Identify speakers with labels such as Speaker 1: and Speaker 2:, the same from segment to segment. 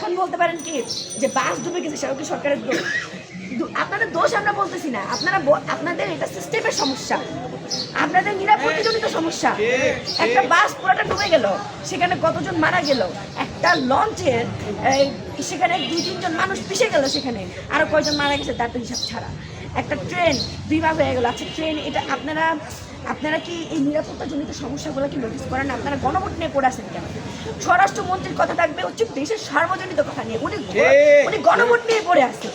Speaker 1: এখন বলতে পারেন কি যে বাস ডুবে গেছে সেটা কি সরকারের দোষ? আপনাদের দোষ আমরা বলতেছি না, আপনাদের এটা সিস্টেমের সমস্যা, আপনাদের নিরাপত্তাজনিত সমস্যা। একটা বাস পুরোটা ডুবে গেল, সেখানে কতজন মারা গেল, একটা লঞ্চের সেখানে 2-3 জন মানুষ পিষে গেল, সেখানে আরো কয়জন মারা গেছে তার তো হিসাব ছাড়া। একটা ট্রেন 2 ভাগ হয়ে গেল। আচ্ছা ট্রেন এটা আপনারা কি এই নিরাপত্তাজনিত সমস্যাগুলো কি নোটিস করেন? আপনারা গণভোট নিয়ে পড়ে আসেন কেন? স্বরাষ্ট্রমন্ত্রীর কথা থাকবে হচ্ছে দেশের সার্বজনীন কথা নিয়ে, উনি গণভোট নিয়ে পড়ে আসছে,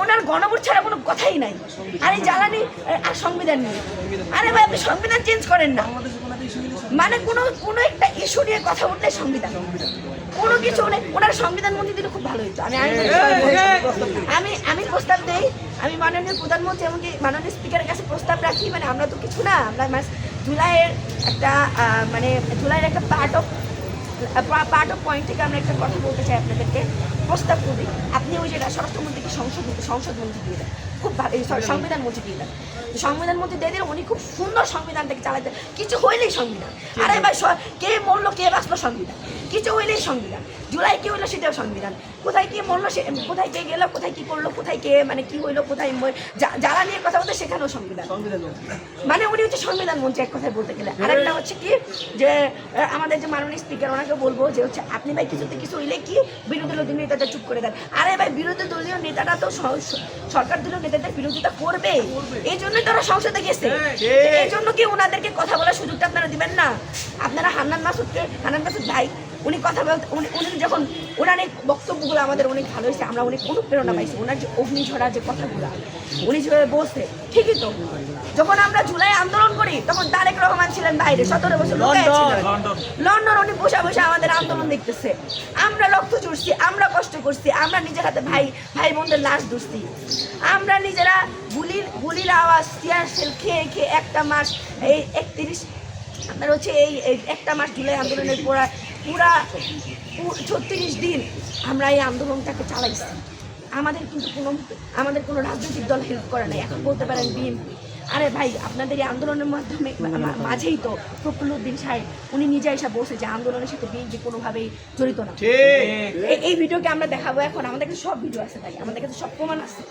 Speaker 1: ওনার গণভোট ছাড়া কোনো কথাই নাই। আর এই জ্বালানি আর সংবিধান নিয়ে, আরে ভাই আপনি সংবিধান চেঞ্জ করেন না, মানে কোনো একটা ইস্যু নিয়ে কথা উঠলে সংবিধান কোনো কিছু ওনার সংবিধান মন্ত্রী দিলে খুব ভালো হতো। আমি প্রস্তাব দেই, আমি মাননীয় প্রধানমন্ত্রী এমনকি মাননীয় স্পিকারের কাছে প্রস্তাব রাখি, মানে আমরা তো কিছু না, আমরা জুলাইয়ের একটা পার্ট অফ পয়েন্ট থেকে আমরা একটা কথা বলতে চাই আপনাদেরকে, প্রস্তাব করি আপনি ওই যে স্বরাষ্ট্রমন্ত্রীকে সংসদ মন্ত্রী দিয়ে দেন, খুব ভালো, সংবিধান মন্ত্রী দিয়ে দেন, সংবিধান মন্ত্রী দিয়ে দিলে উনি খুব সুন্দর সংবিধান থেকে চালাতে, কিছু হইলেই সংবিধান। আরে ভাই কে মরলো কে বাঁচলো সংবিধান, কিছু হইলেই সংবিধান। জুলাই কি হইলো সেটাও সংবিধান, কোথায় কে মরলো কোথায় কে গেলো, কোথায় কি করলো, কোথায় কে মানে কি হইলো, কোথায় যারা নিয়ে কথা বলতে সেখানেও সংবিধান, মানে উনি হচ্ছে সংবিধান মন্ত্রী এক কথায় বলতে গেলে। আরেকটা হচ্ছে কি যে আমাদের যে মাননীয় স্পিকার ওনাকে বলবো যে হচ্ছে আপনি ভাই কিছু হইলে কি বিরোধী দলীয় নেতাদের চুপ করে দেন। আরে ভাই বিরোধী দলীয় নেতারা তো সরকার দলীয় নেতাদের বিরোধিতা করবে, এই জন্যই তারা সংসদে গেছে, এই জন্য কি ওনাদেরকে কথা বলার সুযোগটা আপনারা দিবেন না? আপনারা হান্নান মাসুদ ভাই উনি কথা বলতে উনি যখন ওনার এই বক্তব্যগুলো আমাদের অনেক ভালো হয়েছে, আমরা অনেক অনুপ্রেরণা পাইছি। ওনার যে অগ্নিঝরা যে কথাগুলো উনি যেভাবে বলছে, ঠিকই তো যখন আমরা জুলাই আন্দোলন করি তখন তারেক রহমান ছিলেন বাইরে 17 বছর লন্ডন, উনি বসে বসে আমাদের আন্দোলন দেখতেছে, আমরা রক্ত চুষছি, আমরা কষ্ট করছি, আমরা নিজের হাতে ভাই বোনদের লাশ দুষছি, আমরা নিজেরা গুলির আওয়াজ টিয়ার সেল খেয়ে একটা মাস এই 31 আপনার হচ্ছে এই একটা মাস জুলাই আন্দোলনের পুরা 36 দিন আমরা এই আন্দোলনটাকে চালাইছি। আমাদের কোনো রাজনৈতিক দল হেল্প করে নাই। এখন বলতে পারেন বিএনপি, আরে ভাই আপনাদের এই আন্দোলনের মাধ্যমে মাঝেই তো প্রফুল্লউদ্দিন সাহেব উনি নিজে এসে বলছে যে আন্দোলনের সাথে বিএনপি কোনোভাবেই জড়িত না। এই ভিডিওকে আমরা দেখাবো এখন, আমাদের কাছে সব ভিডিও আছে, তাই আমাদের কাছে সব প্রমাণ আছে।